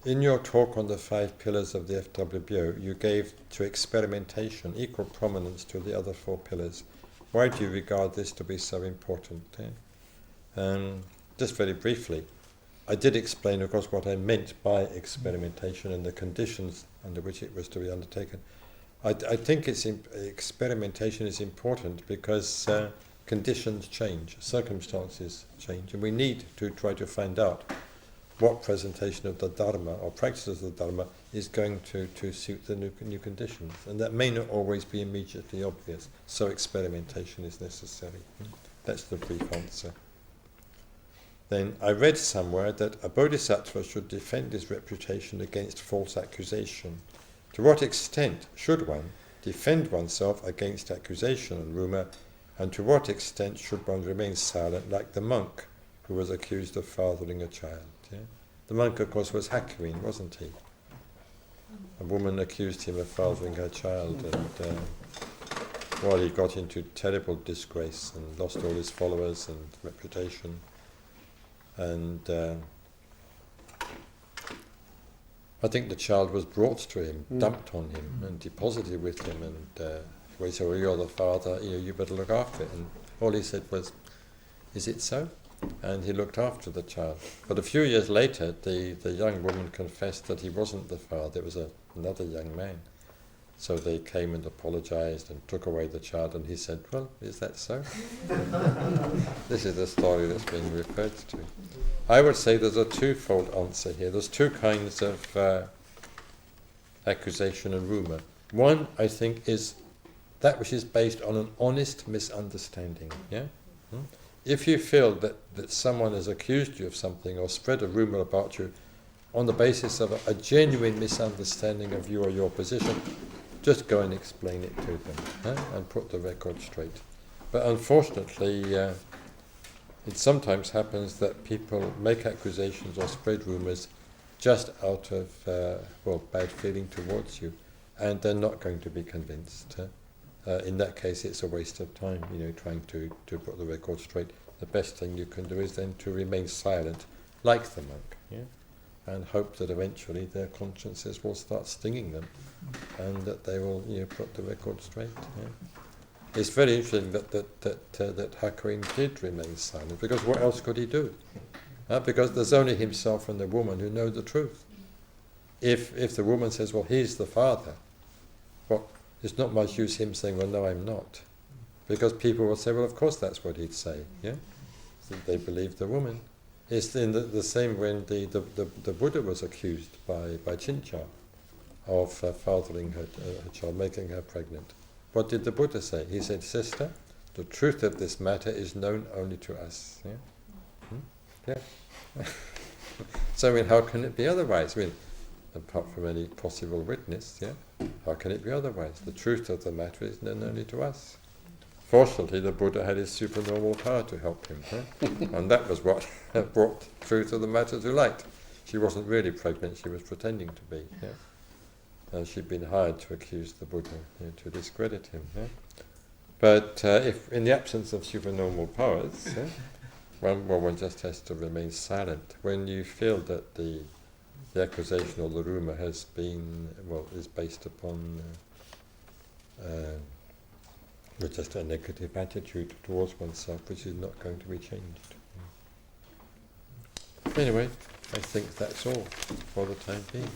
in your talk on the 5 pillars of the FWBO, you gave to experimentation equal prominence to the other 4 pillars. Why do you regard this to be so important? Just very briefly, I did explain, of course, what I meant by experimentation and the conditions under which it was to be undertaken. I think experimentation is important because conditions change, circumstances change, and we need to try to find out what presentation of the Dharma or practice of the Dharma is going to suit the new conditions. And that may not always be immediately obvious, so experimentation is necessary. That's the brief answer. Then I read somewhere that a bodhisattva should defend his reputation against false accusation. To what extent should one defend oneself against accusation and rumour, and to what extent should one remain silent like the monk who was accused of fathering a child? Yeah? The monk, of course, was Hakuin, wasn't he? A woman accused him of fathering her child, and he got into terrible disgrace and lost all his followers and reputation. And I think the child was brought to him, dumped on him, and deposited with him, and he said, well, you're the father, you better look after it. And all he said was, is it so? And he looked after the child. But a few years later, the young woman confessed that he wasn't the father, it was another young man. So they came and apologized and took away the child, and he said, well, is that so? This is the story that's being referred to. I would say there's a twofold answer here. There's 2 kinds of accusation and rumour. One, I think, is that which is based on an honest misunderstanding. Yeah? If you feel that someone has accused you of something or spread a rumour about you on the basis of a genuine misunderstanding of you or your position, just go and explain it to them and put the record straight. But unfortunately, it sometimes happens that people make accusations or spread rumours just out of bad feeling towards you, and they're not going to be convinced. In that case, it's a waste of time, trying to put the record straight. The best thing you can do is then to remain silent, like the monk, and hope that eventually their consciences will start stinging them, and that they will, put the record straight. It's very interesting that Hakuin did remain silent, because what else could he do? Because there's only himself and the woman who know the truth. If the woman says, well, he's the father, well, it's not much use him saying, well, no, I'm not. Because people will say, well, of course that's what he'd say. Yeah, so they believe the woman. It's in the same when the Buddha was accused by Chincha of fathering her child, making her pregnant. What did the Buddha say? He said, sister, the truth of this matter is known only to us. Yeah? Yeah. So, how can it be otherwise? Apart from any possible witness, how can it be otherwise? The truth of the matter is known only to us. Fortunately, the Buddha had his supernormal power to help him, and that was what brought the truth of the matter to light. She wasn't really pregnant, she was pretending to be. She'd been hired to accuse the Buddha, to discredit him. But if in the absence of supernormal powers, one just has to remain silent. When you feel that the accusation or the rumour has been, is based upon just a negative attitude towards oneself, which is not going to be changed. Anyway, I think that's all for the time being.